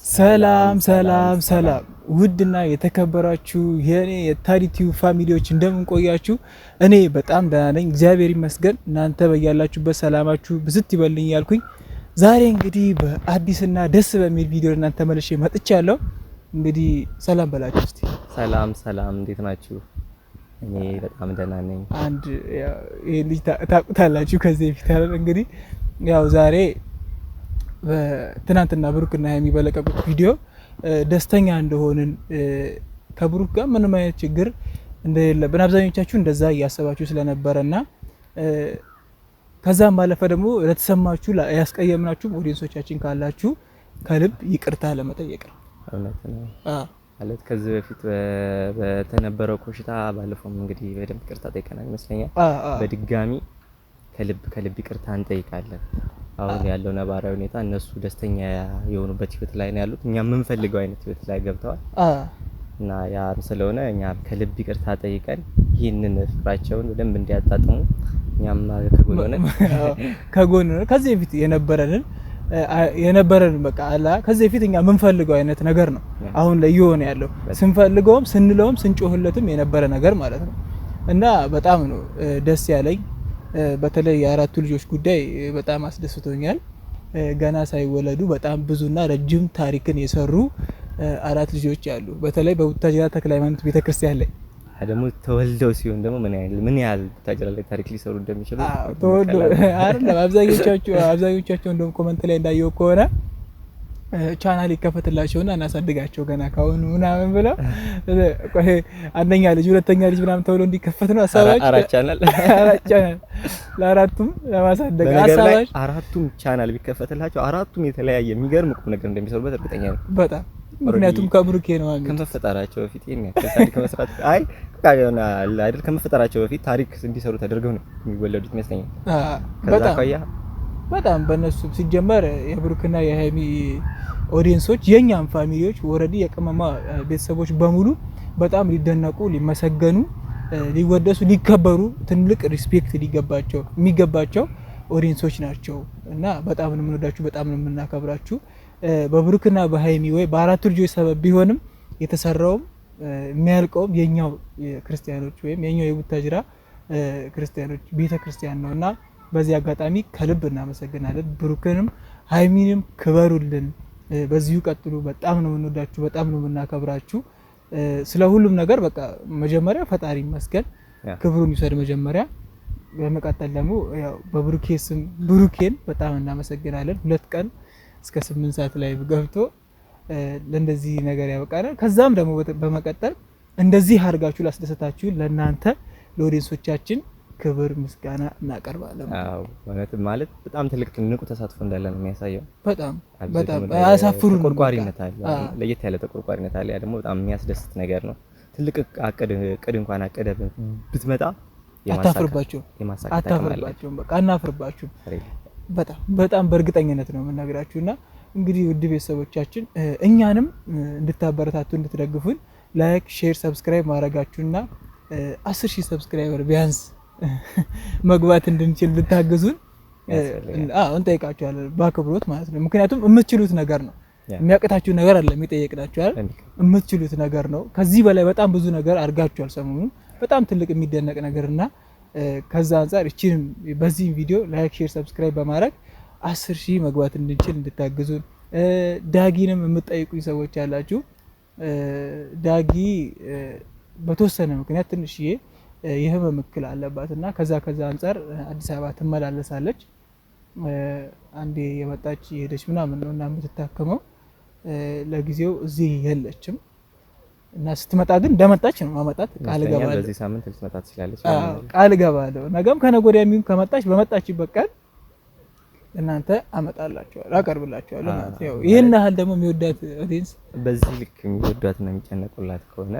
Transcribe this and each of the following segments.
ሰላም ሰላም ሰላም ውድና የተከበራችሁ የኔ የታሪቲው ፋሚሊዎች እንደምን ቆያችሁ? እኔ በጣም ደህና ነኝ፣ እግዚአብሔር ይመስገን። እናንተ በያላችሁበት ሰላማችሁ ብዝት ይበልኝ ያልኩኝ ዛሬ እንግዲህ በአዲስና ደስ በሚል ቪዲዮ እናንተ ተመልሼ መጥቻለሁ። እንግዲህ ሰላም በላችሁ እስቲ። ሰላም ሰላም፣ እንዴት ናችሁ? እኔ በጣም ደህና ነኝ። አንድ ይሄ ልጅ ታውቁታላችሁ ከዚህ በፊት አይደል? እንግዲህ ያው ዛሬ ትናንትና ብሩክና ሀይሚ በለቀቁት ቪዲዮ ደስተኛ እንደሆንን ከብሩክ ጋር ምንም አይነት ችግር እንደሌለብን አብዛኞቻችሁ እንደዛ እያሰባችሁ ስለነበረና ከዛም ባለፈ ደግሞ ለተሰማችሁ ያስቀየምናችሁ ኦዲየንሶቻችን ካላችሁ ከልብ ይቅርታ ለመጠየቅ ነው። እውነት ነው ማለት ከዚህ በፊት በተነበረው ኮሽታ ባለፈውም እንግዲህ በደንብ ይቅርታ ጠይቀናል ይመስለኛል። በድጋሚ ከልብ ይቅርታ እንጠይቃለን። አሁን ያለው ነባራዊ ሁኔታ እነሱ ደስተኛ የሆኑበት ህይወት ላይ ነው ያሉት፣ እኛ የምንፈልገው አይነት ህይወት ላይ ገብተዋል እና ያ ስለሆነ እኛ ከልብ ይቅርታ ጠይቀን ይህንን ፍቅራቸውን በደንብ እንዲያጣጥሙ እኛም ከጎን ከዚህ በፊት የነበረን በቃ አላ ከዚህ በፊት እኛ የምንፈልገው አይነት ነገር ነው አሁን ላይ እየሆነ ያለው፣ ስንፈልገውም ስንለውም ስንጮህለትም የነበረ ነገር ማለት ነው እና በጣም ነው ደስ ያለኝ። በተለይ የአራቱ ልጆች ጉዳይ በጣም አስደስቶኛል። ገና ሳይወለዱ በጣም ብዙና ረጅም ታሪክን የሰሩ አራት ልጆች አሉ። በተለይ በቡታጅራ ተክለ ሃይማኖት ቤተክርስቲያን ላይ ደግሞ ተወልደው ሲሆን ደግሞ ምን ያህል ቡታጅራ ላይ ታሪክ ሊሰሩ እንደሚችሉ ተወልደው አይደለም። አብዛኞቻቸው እንደውም ኮመንት ላይ እንዳየው ከሆነ ቻናል ይከፈትላቸውና እናሳድጋቸው ገና ካሁኑ ምናምን ብለው አንደኛ ልጅ ሁለተኛ ልጅ ምናምን ተብሎ እንዲከፈት ነው ሀሳባቸው። አራት ቻናል ለአራቱም ለማሳደግ ሀሳባቸው። አራቱም ቻናል ቢከፈትላቸው አራቱም የተለያየ የሚገርም ቁም ነገር እንደሚሰሩበት እርግጠኛ ነኝ። በጣም ምክንያቱም ከብሩኬ ነው ማለት ከመፈጠራቸው በፊት ታሪክ መስራት ቃየውና አይደል? ከመፈጠራቸው በፊት ታሪክ እንዲሰሩ ተደርገው ነው የሚወለዱት ይመስለኛል። በጣም በእነሱ ሲጀመር የብሩክና የሀይሚ ኦዲየንሶች የኛም ፋሚሊዎች ኦሬዲ የቅመማ ቤተሰቦች በሙሉ በጣም ሊደነቁ ሊመሰገኑ ሊወደሱ ሊከበሩ ትልቅ ሪስፔክት የሚገባቸው ኦዲየንሶች ናቸው እና በጣም ነው የምንወዳችሁ፣ በጣም ነው የምናከብራችሁ። በብሩክና በሀይሚ ወይ በአራቱ ልጆች ሰበብ ቢሆንም የተሰራውም የሚያልቀውም የኛው ክርስቲያኖች ወይም የኛው የቡታጅራ ክርስቲያኖች ቤተክርስቲያን ነውና በዚህ አጋጣሚ ከልብ እናመሰግናለን። ብሩክንም ሀይሚንም ክበሩልን፣ በዚሁ ቀጥሉ። በጣም ነው የምንወዳችሁ፣ በጣም ነው የምናከብራችሁ። ስለ ሁሉም ነገር በቃ መጀመሪያ ፈጣሪ ይመስገን፣ ክብሩን ይውሰድ መጀመሪያ። በመቀጠል ደግሞ ያው በብሩኬ ስም ብሩኬን በጣም እናመሰግናለን። 2 ቀን እስከ 8 ሰዓት ላይ ገብቶ ለእንደዚህ ነገር ያበቃናል። ከዛም ደግሞ በመቀጠል እንደዚህ አድርጋችሁ ላስደሰታችሁ ለእናንተ ለኦዲየንሶቻችን ክብር ምስጋና እናቀርባለን። አዎ ማለት በጣም ትልቅ ንቁ ተሳትፎ እንዳለ ነው የሚያሳየው። በጣም አያሳፍሩም። ተቆርቋሪነት አለ፣ ለየት ያለ ተቆርቋሪነት አለ። ያ ደግሞ በጣም የሚያስደስት ነገር ነው። ትልቅ እቅድ እንኳን አቀደ ብትመጣ አታፍርባቸው፣ በቃ አናፍርባችሁ። በጣም በእርግጠኝነት ነው የምነግራችሁና እንግዲህ ውድ ቤተሰቦቻችን እኛንም እንድታበረታቱ እንድትደግፉን ላይክ፣ ሼር፣ ሰብስክራይብ ማድረጋችሁና 10,000 ሰብስክራይበር ቢያንስ መግባት እንድንችል ብታግዙን እንጠይቃችኋለን፣ በአክብሮት ማለት ነው። ምክንያቱም የምትችሉት ነገር ነው፣ የሚያቅታችሁ ነገር አለ። የሚጠየቅናችሁ አይደል? የምትችሉት ነገር ነው። ከዚህ በላይ በጣም ብዙ ነገር አድርጋችኋል ሰሞኑን፣ በጣም ትልቅ የሚደነቅ ነገርና ከዛ አንፃር እቺንም በዚህ ቪዲዮ ላይክ፣ ሼር፣ ሰብስክራይብ በማድረግ 10,000 መግባት እንድንችል እንድታግዙን። ዳጊንም የምትጠይቁኝ ሰዎች ያላችሁ ዳጊ በተወሰነ ምክንያት ትንሽዬ የህመም እክል አለባትና ከዛ አንፃር አዲስ አበባ ትመላለሳለች። አንዴ የመጣች የሄደች ምናምን ነው እና የምትታከመው ለጊዜው እዚህ የለችም እና ስትመጣ ግን እንደመጣች ነው ማመጣት ቃል ገባለሁ። በዚህ ሳምንት ልትመጣ ትችላለች ቃል ገባለሁ። ነገም ከነገ ወዲያ የሚሆን ከመጣች በመጣችበት ቀን እናንተ አመጣላችኋለሁ፣ አቀርብላችኋለሁ ማለት ነው። ይሄን ያህል ደግሞ የሚወዳት ኦዲየንስ በዚህ ልክ የሚወዳት ነው የሚጨነቁላት ከሆነ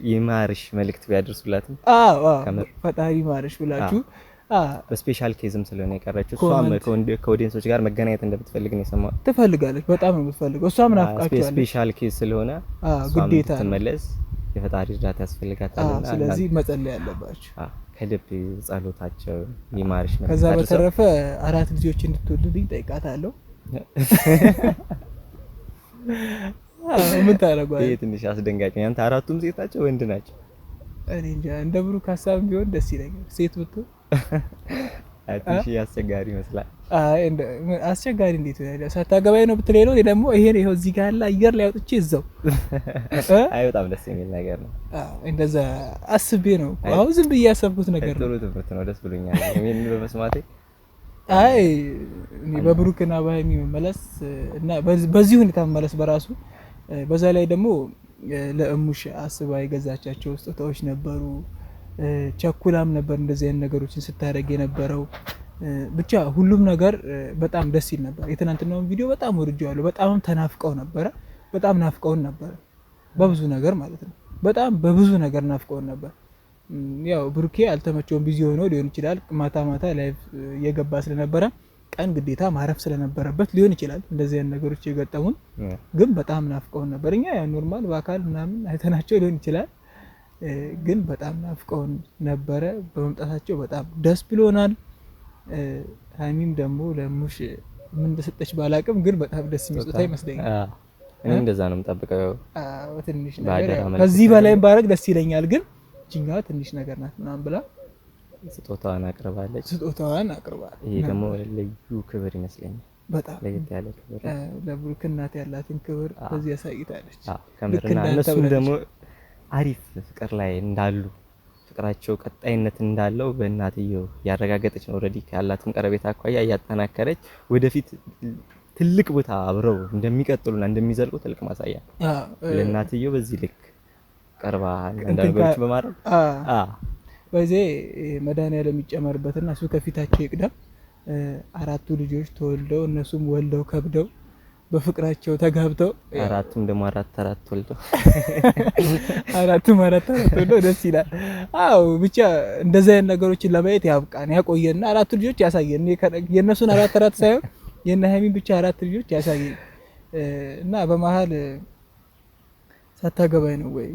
የማርሽ መልእክት ቢያደርሱላትም ፈጣሪ ማርሽ ብላችሁ በስፔሻል ኬዝም ስለሆነ የቀረችው እሷም ከኦዲየንሶች ጋር መገናኘት እንደምትፈልግ ነው የሰማሁት። ትፈልጋለች፣ በጣም ነው የምትፈልገው። እሷም ናፍቃችኋለች። ስፔሻል ኬዝ ስለሆነ ግዴታ ትመለስ፣ የፈጣሪ እርዳታ ያስፈልጋታልና ስለዚህ መጸለይ ያለባችሁ ከልብ ጸሎታቸው ይማርሽ ነው። ከዛ በተረፈ 4 ልጆች እንድትወልድልኝ ጠይቃታለሁ። ምን ታደርገዋለህ? ይሄ ትንሽ አስደንጋጭ ነው። አንተ አራቱም ሴት ናቸው ወንድ ናቸው? እኔ እንጃ እንደ ብሩክ ሀሳብ ቢሆን ደስ ይለኛል ሴት ብትሆን። ትንሽ አስቸጋሪ ይመስላል። አይ አስቸጋሪ እንዴት ነው? ሳታገባኝ ነው ብትለኝ ነው። እኔ ደግሞ ይሄን ይሄው እዚህ ጋር ያለ አየር ላይ አውጥቼ እዛው አይ በጣም ደስ የሚል ነገር ነው። እንደዛ አስቤ ነው አሁን ዝም ብዬ ያሰብኩት ነገር ነው። ጥሩ ትምህርት ነው። ደስ ብሎኛል እኔን በመስማቴ። አይ እኔ በብሩክና በሀይሚ መመለስ እና በዚህ ሁኔታ መመለስ በራሱ በዛ ላይ ደግሞ ለእሙሽ አስባ የገዛቻቸው ስጦታዎች ነበሩ። ቸኩላም ነበር እንደዚህ አይነት ነገሮችን ስታደርግ የነበረው። ብቻ ሁሉም ነገር በጣም ደስ ይል ነበር። የትናንትናውን ቪዲዮ በጣም ወድጄዋለሁ። በጣም ተናፍቀው ነበረ። በጣም ናፍቀውን ነበረ በብዙ ነገር ማለት ነው። በጣም በብዙ ነገር ናፍቀውን ነበር። ያው ብሩኬ አልተመቸውም፣ ቢዚ ሆኖ ሊሆን ይችላል። ማታ ማታ ላይቭ እየገባ ስለነበረ ቀን ግዴታ ማረፍ ስለነበረበት ሊሆን ይችላል እንደዚህ አይነት ነገሮች የገጠሙን። ግን በጣም ናፍቀውን ነበር። እኛ ያ ኖርማል በአካል ምናምን አይተናቸው ሊሆን ይችላል፣ ግን በጣም ናፍቀውን ነበረ። በመምጣታቸው በጣም ደስ ብሎናል። ሀይሚም ደግሞ ለሙሽ ምን እንደሰጠች ባላቅም ግን በጣም ደስ የሚስጡታ ይመስለኛል። እኔ እንደዛ ነው የምጠብቀው። ትንሽ ነገር ከዚህ በላይም ባረግ ደስ ይለኛል፣ ግን እቺኛዋ ትንሽ ነገር ናት ምናምን ብላ ስጦታዋን አቅርባለች። ይሄ ደግሞ ልዩ ክብር ይመስለኛል። በጣም ለየት ያለ ክብር ለብሩክ እናት ያላትን ክብር በዚህ ያሳይታለች። ከምርና እነሱም ደግሞ አሪፍ ፍቅር ላይ እንዳሉ ፍቅራቸው ቀጣይነት እንዳለው በእናትየው ያረጋገጠች ነው። ኦልሬዲ ካላትም ቀረቤት አኳያ እያጠናከረች ወደፊት ትልቅ ቦታ አብረው እንደሚቀጥሉና እንደሚዘልቁ ትልቅ ማሳያ ለእናትየው በዚህ ልክ ቀርባ አንዳንዶች በማድረግ በዚህ መድኃኒዓለም የሚጨመርበትና እሱ ከፊታቸው ይቅደም። አራቱ ልጆች ተወልደው እነሱም ወልደው ከብደው በፍቅራቸው ተጋብተው አራቱም ደግሞ አራት ወልደው ወልደው ደስ ይላል። አዎ ብቻ እንደዚህ አይነት ነገሮችን ለማየት ያብቃን ያቆየና አራቱ ልጆች ያሳየን። የነሱን አራት ሳይሆን የነ ሀይሚን ብቻ አራት ልጆች ያሳየን እና በመሀል ሳታገባኝ ነው ወይ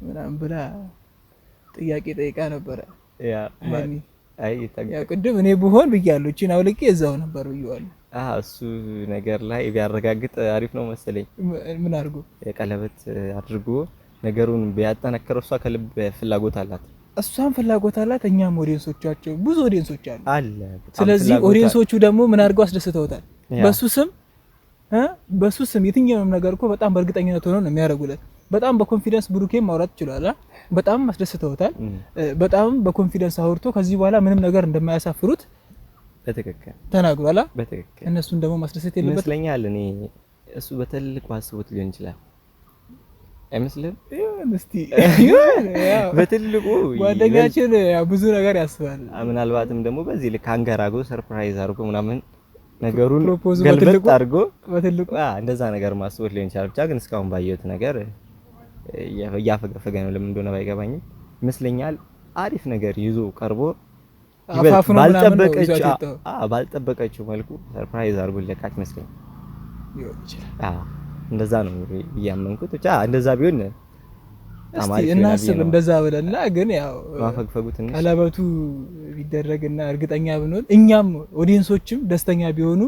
ምናምን ብላ ጥያቄ ጠይቃ ነበረ። ቅድም እኔ ብሆን ብያለሁ፣ እቺን አውልቄ እዛው ነበር ብያለሁ። እሱ ነገር ላይ ቢያረጋግጥ አሪፍ ነው መሰለኝ። ምን አድርጎ የቀለበት አድርጎ ነገሩን ቢያጠናክረው። እሷ ከልብ ፍላጎት አላት፣ እሷም ፍላጎት አላት። እኛም ኦዲየንሶቻቸው ብዙ ኦዲየንሶች አሉ። ስለዚህ ኦዲየንሶቹ ደግሞ ምን አድርገው አስደስተውታል። በሱ ስም የትኛውንም ነገር እኮ በጣም በእርግጠኝነት ሆኖ ነው የሚያደርጉለት። በጣም በኮንፊደንስ ብሩኬም ማውራት ይችላል። በጣም አስደስተውታል። በጣም በኮንፊደንስ አውርቶ ከዚህ በኋላ ምንም ነገር እንደማያሳፍሩት በትክክል ተናግሯል። በትክክል እነሱን ደግሞ ማስደሰት የለበት ይመስለኛል። እኔ እሱ በትልቁ አስቦት ሊሆን ይችላል አይመስልም? እስቲ በትልቁ ጓደኛችን ብዙ ነገር ያስባል። ምናልባትም ደግሞ በዚህ ልክ አንገራጎ ሰርፕራይዝ አድርጎ ምናምን ነገሩን ገልበጥ አድርጎ በትልቁ እንደዛ ነገር ማስቦት ሊሆን ይችላል። ብቻ ግን እስካሁን ባየሁት ነገር እያፈገፈገ ነው። ለምን እንደሆነ ባይገባኝም ይመስለኛል አሪፍ ነገር ይዞ ቀርቦ ባልጠበቀችው መልኩ ሰርፕራይዝ አድርጎ ለቃት ይመስለኛል። እንደዛ ነው እያመንኩት። ብቻ እንደዛ ቢሆን እስቲ እናስብ እንደዛ ብለና ግን ያው ማፈግፈጉት ነው ቀለበቱ ቢደረግና እርግጠኛ ብንሆን እኛም ኦዲየንሶችም ደስተኛ ቢሆኑ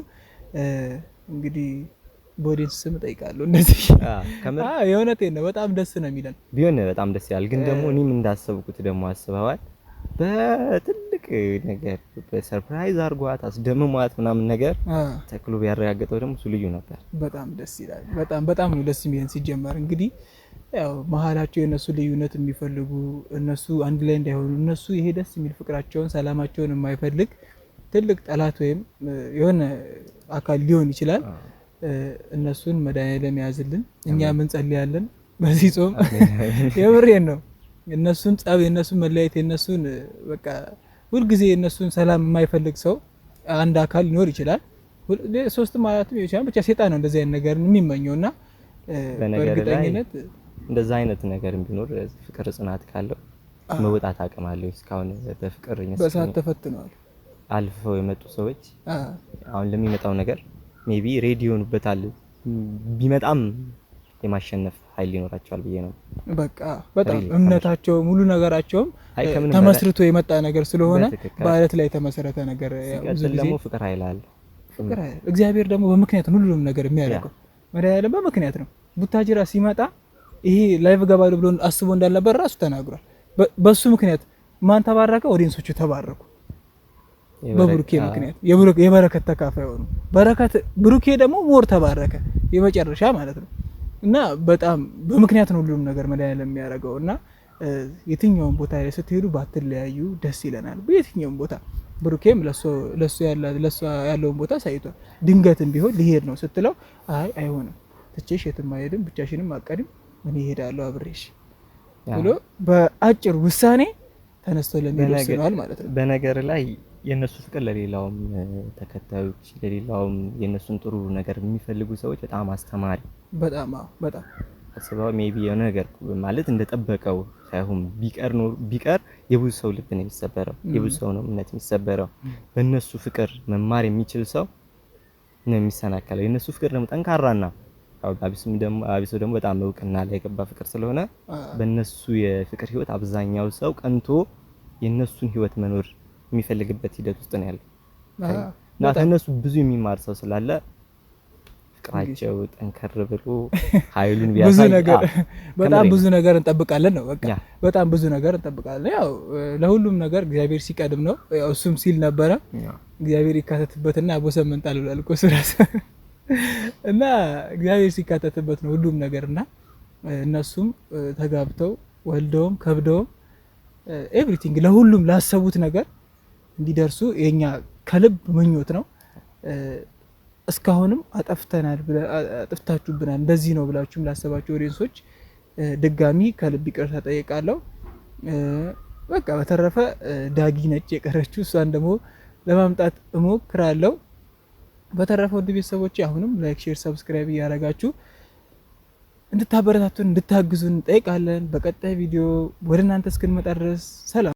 እንግዲህ በኦዲየንስ ስም ጠይቃለሁ። እንደዚህ የእውነቴን ነው። በጣም ደስ ነው የሚለን ቢሆን በጣም ደስ ይላል። ግን ደግሞ እኔም እንዳሰብኩት ደግሞ አስበዋል በትልቅ ነገር በሰርፕራይዝ አድርጓት አስደምሟት ምናምን ነገር ተክሎ ቢያረጋግጠው ደግሞ እሱ ልዩ ነበር። በጣም ደስ ይላል። በጣም ነው ደስ የሚለን። ሲጀመር እንግዲህ ያው መሀላቸው የነሱ ልዩነት የሚፈልጉ እነሱ አንድ ላይ እንዳይሆኑ እነሱ ይሄ ደስ የሚል ፍቅራቸውን ሰላማቸውን የማይፈልግ ትልቅ ጠላት ወይም የሆነ አካል ሊሆን ይችላል። እነሱን መድኃኒዓለም ያዝልን። እኛ ምን ጸልያለን በዚህ ጾም የምሬን ነው። እነሱን ጸብ፣ የነሱን መለያየት፣ የነሱን በቃ ሁልጊዜ የነሱን ሰላም የማይፈልግ ሰው አንድ አካል ሊኖር ይችላል። ሶስትም አራትም ይችላል። ብቻ ሴጣን ነው እንደዚህ አይነት ነገር የሚመኘውና በእርግጠኝነት እንደዛ አይነት ነገር ቢኖር ፍቅር ጽናት ካለው መውጣት አቅም አለው። እስካሁን በፍቅር በሳት ተፈትነዋል አልፈው የመጡ ሰዎች አሁን ለሚመጣው ነገር ሜቢ ሬዲ ይሆኑበታል። ቢመጣም የማሸነፍ ኃይል ይኖራቸዋል ብዬ ነው። በቃ በጣም እምነታቸው ሙሉ ነገራቸውም ተመስርቶ የመጣ ነገር ስለሆነ በአለት ላይ የተመሰረተ ነገር ያው ደግሞ ፍቅር ኃይል አለ። እግዚአብሔር ደግሞ በምክንያት ሁሉንም ነገር የሚያደርገው መድኃኒዓለም በምክንያት ነው። ቡታጅራ ሲመጣ ይሄ ላይቭ ገባሉ ብሎ አስቦ እንዳልነበር ራሱ ተናግሯል። በሱ ምክንያት ማን ተባረከ? ኦዲየንሶቹ ተባረኩ። በብሩኬ ምክንያት የበረከት ተካፋይ ሆኑ። በረከት ብሩኬ ደግሞ ሞር ተባረከ የመጨረሻ ማለት ነው። እና በጣም በምክንያት ነው ሁሉም ነገር መድኃኒዓለም የሚያደርገው። እና የትኛውን ቦታ ላይ ስትሄዱ ባትለያዩ ደስ ይለናል። በየትኛውም ቦታ ብሩኬም ለሱ ያለውን ቦታ ሳይቷል። ድንገትም ቢሆን ሊሄድ ነው ስትለው አይ አይሆንም፣ ትቼሽ የትም አይሄድም፣ ብቻሽንም አቀድም፣ እኔ እሄዳለሁ አብሬሽ ብሎ በአጭር ውሳኔ ተነስቶ ለሚሄድ ወስነዋል ማለት ነው። በነገር ላይ የነሱ ፍቅር ለሌላውም ተከታዮች ለሌላውም የነሱን ጥሩ ነገር የሚፈልጉ ሰዎች በጣም አስተማሪ በጣም አስበው ሜቢ የሆነ ነገር ማለት እንደጠበቀው ሳይሆን ቢቀር የብዙ ሰው ልብ ነው የሚሰበረው፣ የብዙ ሰው ነው እምነት የሚሰበረው። በእነሱ ፍቅር መማር የሚችል ሰው ነው የሚሰናከለው። የነሱ ፍቅር ደግሞ ጠንካራና አቢሶ ደግሞ በጣም እውቅና ላይ የገባ ፍቅር ስለሆነ በእነሱ የፍቅር ህይወት አብዛኛው ሰው ቀንቶ የነሱን ህይወት መኖር የሚፈልግበት ሂደት ውስጥ ነው ያለው እና ከነሱ ብዙ የሚማር ሰው ስላለ ፍቅራቸው ጠንከር ብሎ ኃይሉን ቢያሳይ በጣም ብዙ ነገር እንጠብቃለን ነው። በቃ በጣም ብዙ ነገር እንጠብቃለን። ያው ለሁሉም ነገር እግዚአብሔር ሲቀድም ነው። ያው እሱም ሲል ነበረ እግዚአብሔር ይካተትበትና አቦሰም እንጣል ብሏል እኮ ስራስ እና እግዚአብሔር ሲካተትበት ነው ሁሉም ነገርና እነሱም ተጋብተው ወልደውም ከብደውም ኤቭሪቲንግ ለሁሉም ላሰቡት ነገር እንዲደርሱ የኛ ከልብ ምኞት ነው። እስካሁንም አጥፍታችሁብናል እንደዚህ ነው ብላችሁም ላሰባችሁ ኦዲየንሶች ድጋሚ ከልብ ይቅርታ ጠይቃለሁ። በቃ በተረፈ ዳጊ ነጭ የቀረችው እሷን ደግሞ ለማምጣት እሞክራለሁ። በተረፈ ውድ ቤተሰቦች አሁንም ላይክ፣ ሼር፣ ሰብስክራይብ እያደረጋችሁ እንድታበረታቱን እንድታግዙን እንጠይቃለን። በቀጣይ ቪዲዮ ወደ እናንተ እስክንመጣ ድረስ ሰላም።